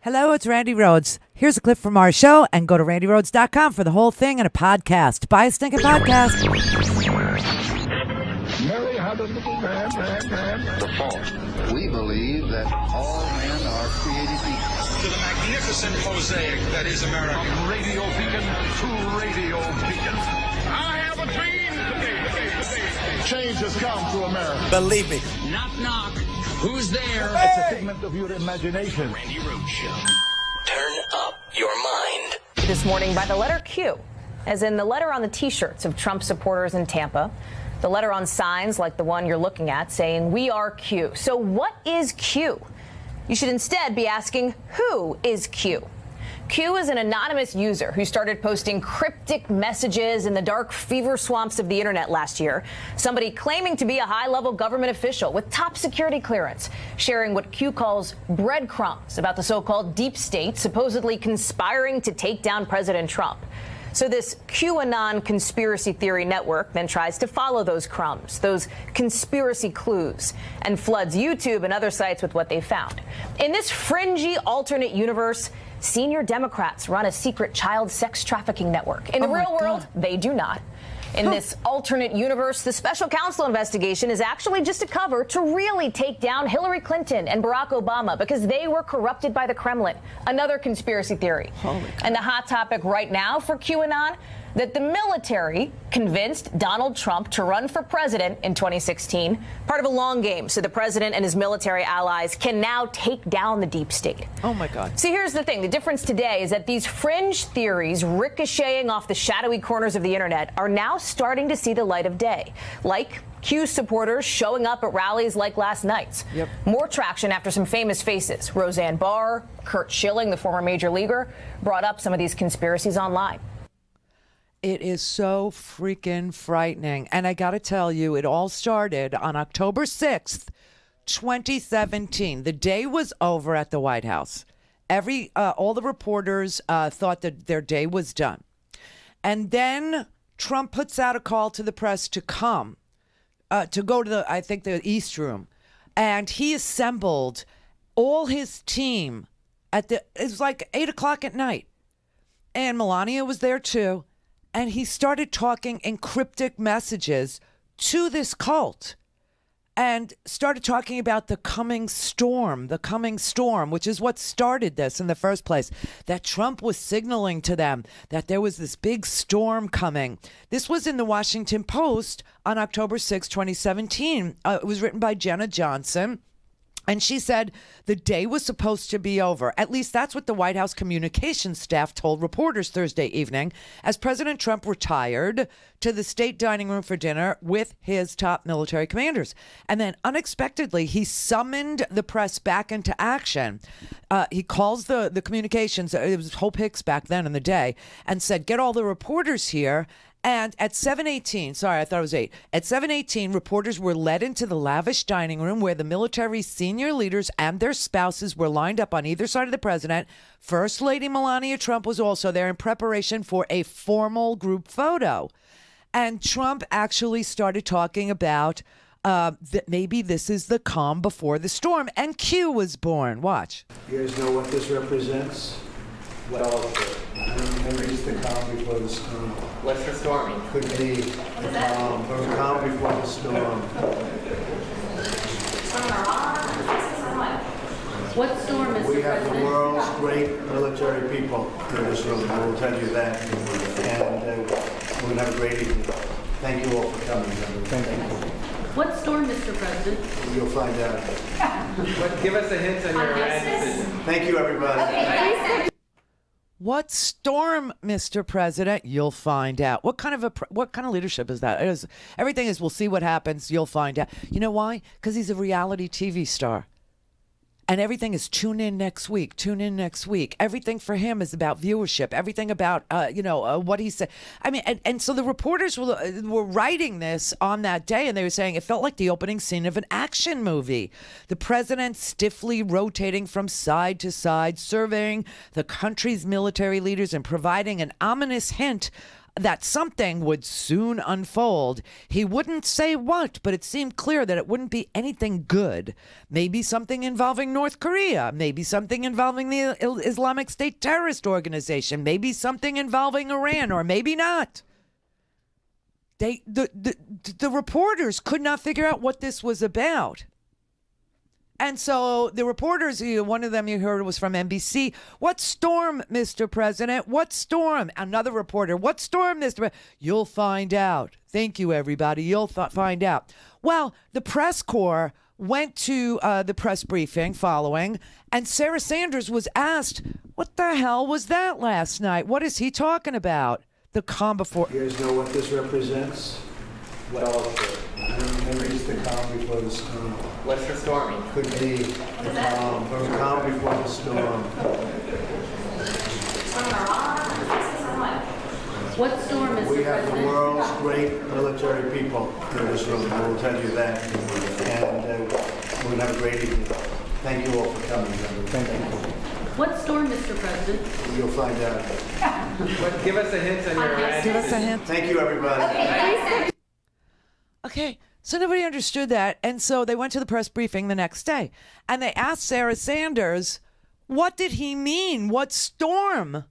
Hello, it's Randi Rhodes. Here's a clip from our show, and go to randirhodes.com for the whole thing and a podcast. Buy a stinking podcast. Mary had a little man. The fault. We believe that all men are created equal. To the magnificent mosaic that is America. From radio beacon to radio beacon. I have a dream today. Change has come to America. Believe me. Knock, knock. Who's there? It's a figment of your imagination. Randi Rhodes Show. Turn up your mind. This morning by the letter Q, as in the letter on the T-shirts of Trump supporters in Tampa, the letter on signs like the one you're looking at saying, "We are Q." So what is Q? You should instead be asking, who is Q? Q is an anonymous user who started posting cryptic messages in the dark fever swamps of the internet last year. Somebody claiming to be a high-level government official with top security clearance, sharing what Q calls breadcrumbs about the so-called deep state supposedly conspiring to take down President Trump. So this QAnon conspiracy theory network then tries to follow those crumbs, those conspiracy clues, and floods YouTube and other sites with what they found. In this fringy alternate universe, senior Democrats run a secret child sex trafficking network. In the real world, they do not. In this alternate universe, the special counsel investigation is actually just a cover to really take down Hillary Clinton and Barack Obama because they were corrupted by the Kremlin. Another conspiracy theory. And the hot topic right now for QAnon, that the military convinced Donald Trump to run for president in 2016, part of a long game so the president and his military allies can now take down the deep state. Oh, my God. See, here's the thing. The difference today is that these fringe theories ricocheting off the shadowy corners of the internet are now starting to see the light of day, like Q supporters showing up at rallies like last night's. Yep. More traction after some famous faces, Roseanne Barr, Curt Schilling, the former major leaguer, brought up some of these conspiracies online. It is so freaking frightening. And I got to tell you, it all started on October 6th, 2017. The day was over at the White House. All the reporters thought that their day was done. And then Trump puts out a call to the press to come, to go to the East Room. And he assembled all his team it was like 8 o'clock at night. And Melania was there too. And he started talking in cryptic messages to this cult and started talking about the coming storm, which is what started this in the first place, that Trump was signaling to them that there was this big storm coming. This was in the Washington Post on October 6, 2017. It was written by Jenna Johnson. And she said the day was supposed to be over. At least that's what the White House communications staff told reporters Thursday evening as President Trump retired to the state dining room for dinner with his top military commanders. And then unexpectedly, he summoned the press back into action. He calls the communications, it was Hope Hicks back then in the day, and said, get all the reporters here. And at 7:18, sorry, I thought it was 8. At 7:18, reporters were led into the lavish dining room where the military senior leaders and their spouses were lined up on either side of the president. First Lady Melania Trump was also there in preparation for a formal group photo. And Trump actually started talking about that maybe this is the calm before the storm. And Q was born. Watch. You guys know what this represents? Well, maybe it's the calm before the storm. What's the storming? Could be the calm before the storm. What storm is We have the world's great military people in this room, I will tell you that. And we're going to have a great evening. Thank you all for coming. Thank you. What storm, Mr. President? You'll find out. Give us a hint on your decision. Thank you, everybody. What storm, Mr. President? You'll find out. What kind of leadership is that? Everything is, we'll see what happens. You'll find out. You know why? Because he's a reality TV star. And everything is tune in next week. Everything for him is about viewership. Everything about, what he said. I mean, and so the reporters were writing this on that day, and they were saying it felt like the opening scene of an action movie. The president stiffly rotating from side to side, surveying the country's military leaders and providing an ominous hint that something would soon unfold. He wouldn't say what, but it seemed clear that it wouldn't be anything good. Maybe something involving North Korea, maybe something involving the Islamic State terrorist organization, maybe something involving Iran, or maybe not. The reporters could not figure out what this was about. And so the reporters, one of them you heard was from NBC. What storm, Mr. President? What storm? Another reporter. What storm, Mr. President? You'll find out. Thank you, everybody. You'll find out. Well, the press corps went to the press briefing following, and Sarah Sanders was asked, what the hell was that last night? What is he talking about? The calm before. You guys know what this represents? Well, maybe it's the calm before the storm. What's the storming? Could be the calm before the storm. What storm, Mr. We have the President? world's great military people in this room. I will tell you that. And we're going to have a great evening. Thank you all for coming. Thank you. What storm, Mr. President? You'll find out. Give us a hint on your answer. Give us a hint. Thank you, everybody. Okay, so nobody understood that. And so they went to the press briefing the next day. And they asked Sarah Sanders, what did he mean? What storm?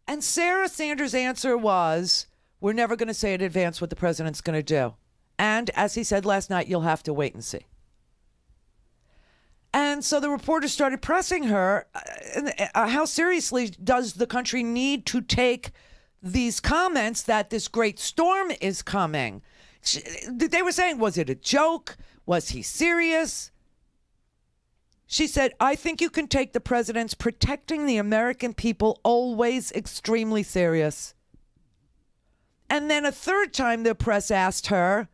And Sarah Sanders' answer was, we're never going to say in advance what the president's going to do. And as he said last night, you'll have to wait and see. And so the reporter started pressing her, how seriously does the country need to take these comments that this great storm is coming? They were saying, was it a joke? Was he serious? She said, I think you can take the president's protecting the American people always extremely serious. And then a third time the press asked her,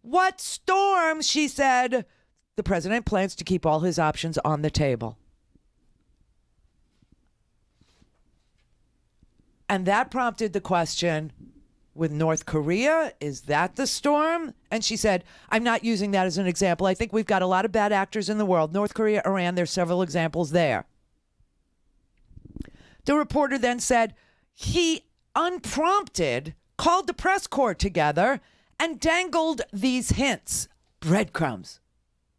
what storm? She said, the president plans to keep all his options on the table. And that prompted the question, with North Korea, is that the storm? And she said, I'm not using that as an example. I think we've got a lot of bad actors in the world. North Korea, Iran, there's several examples there. The reporter then said, he unprompted called the press corps together and dangled these hints, breadcrumbs,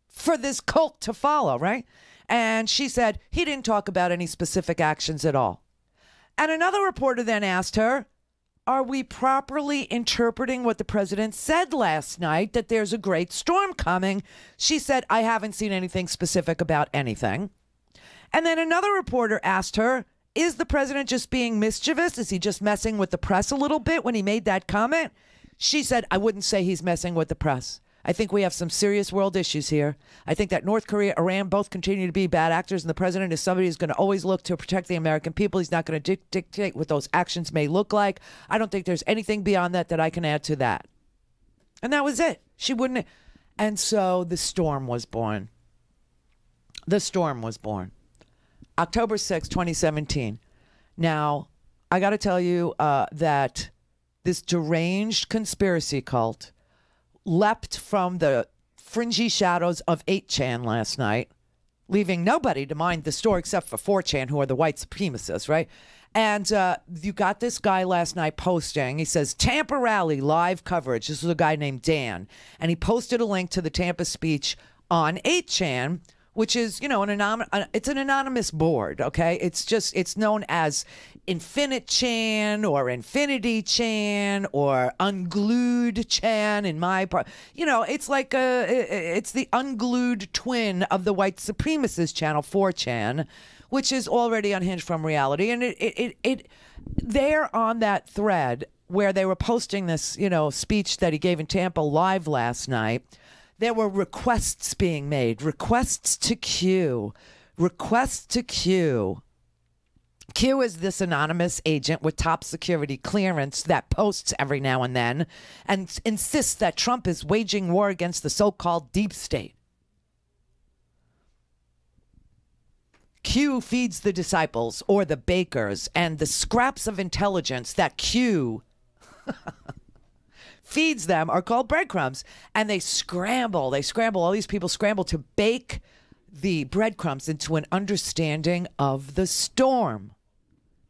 for this cult to follow, right? And she said, he didn't talk about any specific actions at all. And another reporter then asked her, are we properly interpreting what the president said last night, that there's a great storm coming? She said, I haven't seen anything specific about anything. And then another reporter asked her, is the president just being mischievous? Is he just messing with the press a little bit when he made that comment? She said, I wouldn't say he's messing with the press. I think we have some serious world issues here. I think that North Korea, Iran both continue to be bad actors, and the president is somebody who's going to always look to protect the American people. He's not going to dictate what those actions may look like. I don't think there's anything beyond that that I can add to that. And that was it. She wouldn't. And so the storm was born. The storm was born. October 6, 2017. Now, I got to tell you that this deranged conspiracy cult leapt from the fringy shadows of 8chan last night, leaving nobody to mind the story except for 4chan, who are the white supremacists, right? And you got this guy last night posting. He says, Tampa rally live coverage. This was a guy named Dan. And he posted a link to the Tampa speech on 8chan, which is, you know, it's an anonymous board, okay? It's known as Infinite Chan or Infinity Chan or Unglued Chan in my part. You know, it's like it's the unglued twin of the white supremacist channel 4chan, which is already unhinged from reality. And they're on that thread where they were posting this, you know, speech that he gave in Tampa live last night. There were requests being made, requests to Q, requests to Q. Q is this anonymous agent with top security clearance that posts every now and then and insists that Trump is waging war against the so-called deep state. Q feeds the disciples or the bakers, and the scraps of intelligence that Q feeds them are called breadcrumbs. And they scramble, all these people scramble to bake the breadcrumbs into an understanding of the storm.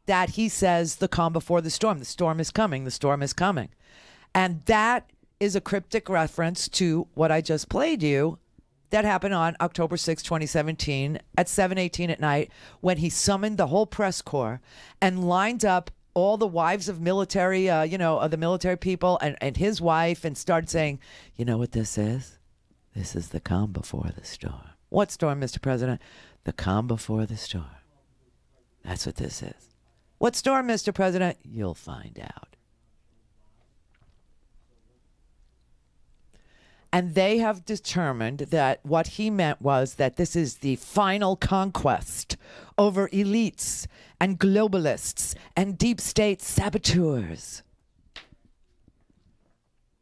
that he says the calm before the storm. The storm is coming. The storm is coming. And that is a cryptic reference to what I just played you that happened on October 6, 2017 at 7:18 at night when he summoned the whole press corps and lined up all the wives of military, of the military people and his wife and started saying, you know what this is? This is the calm before the storm. What storm, Mr. President? The calm before the storm. That's what this is. What storm, Mr. President? You'll find out. And they have determined that what he meant was that this is the final conquest over elites and globalists and deep state saboteurs.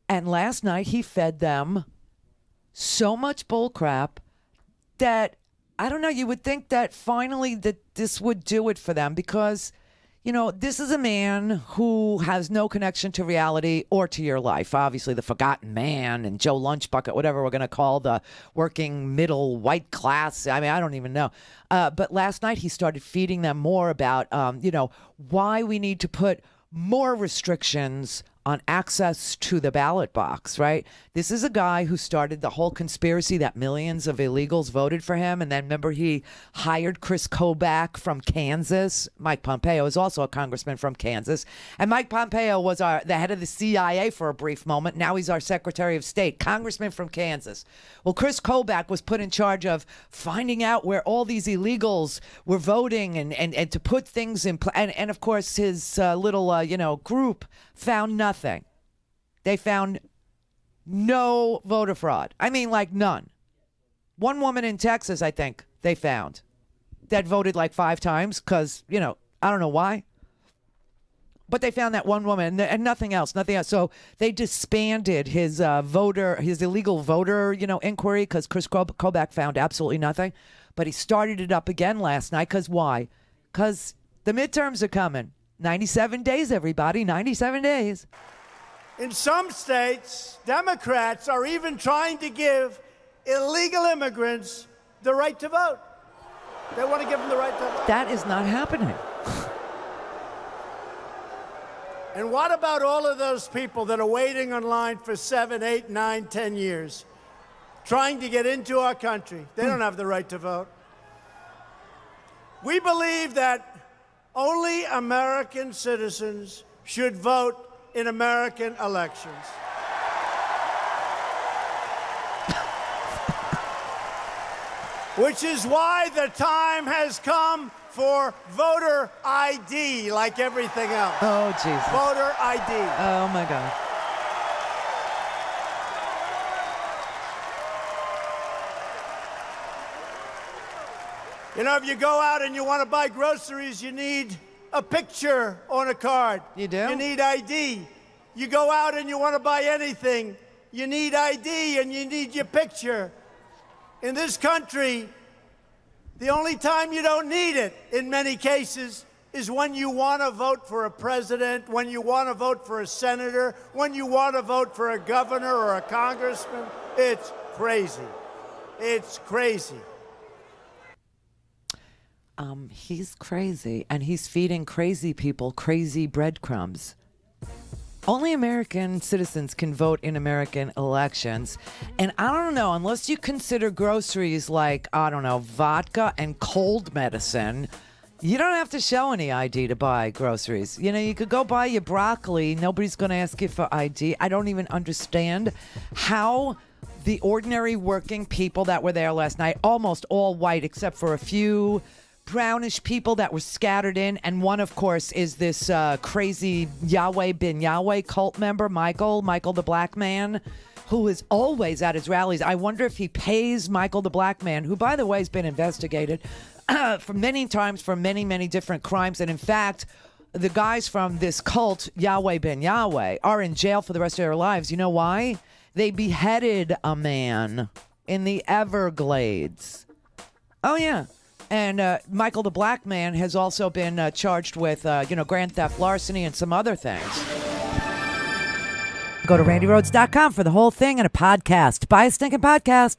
And last night he fed them so much bullcrap that, I don't know, you would think that finally that this would do it for them because, this is a man who has no connection to reality or to your life. Obviously, the forgotten man and Joe Lunchbucket, whatever we're going to call the working middle white class. I mean, I don't even know. But last night he started feeding them more about, why we need to put more restrictions on access to the ballot box, right? This is a guy who started the whole conspiracy that millions of illegals voted for him. And then remember, he hired Chris Kobach from Kansas. Mike Pompeo is also a congressman from Kansas. And Mike Pompeo was the head of the CIA for a brief moment. Now he's our Secretary of State, congressman from Kansas. Well, Chris Kobach was put in charge of finding out where all these illegals were voting and to put things in place. And of course, his little, group found nothing. They found no voter fraud. I mean, like none. One woman in Texas, I think, they found that voted like 5 times because, I don't know why. But they found that one woman and nothing else. So they disbanded his illegal voter, inquiry because Chris Kobach found absolutely nothing. But he started it up again last night because why? Because the midterms are coming. 97 days, everybody. 97 days. In some states, Democrats are even trying to give illegal immigrants the right to vote. They want to give them the right to vote. That is not happening. And what about all of those people that are waiting online for 7, 8, 9, 10 years, trying to get into our country? They don't have the right to vote. We believe that only American citizens should vote in American elections. Which is why the time has come for voter ID, like everything else. Oh, Jesus. Voter ID. Oh, my God. If you go out and you want to buy groceries, you need a picture on a card. You do? You need ID. You go out and you want to buy anything, you need ID and you need your picture. In this country, the only time you don't need it, in many cases, is when you want to vote for a president, when you want to vote for a senator, when you want to vote for a governor or a congressman. It's crazy. It's crazy. He's crazy, and he's feeding crazy people crazy breadcrumbs. Only American citizens can vote in American elections. And I don't know, unless you consider groceries like, I don't know, vodka and cold medicine, you don't have to show any ID to buy groceries. You could go buy your broccoli. Nobody's going to ask you for ID. I don't even understand how the ordinary working people that were there last night, almost all white except for a few brownish people that were scattered in, and one, of course, is this crazy Yahweh bin Yahweh cult member, Michael the Black Man, who is always at his rallies. I wonder if he pays Michael the Black Man, who, by the way, has been investigated for many times for many, many different crimes. And in fact, the guys from this cult, Yahweh bin Yahweh, are in jail for the rest of their lives. You know why? They beheaded a man in the Everglades. Oh, yeah. And Michael the Black Man has also been charged with, grand theft, larceny, and some other things. Go to RandiRhodes.com for the whole thing and a podcast. Buy a stinking podcast.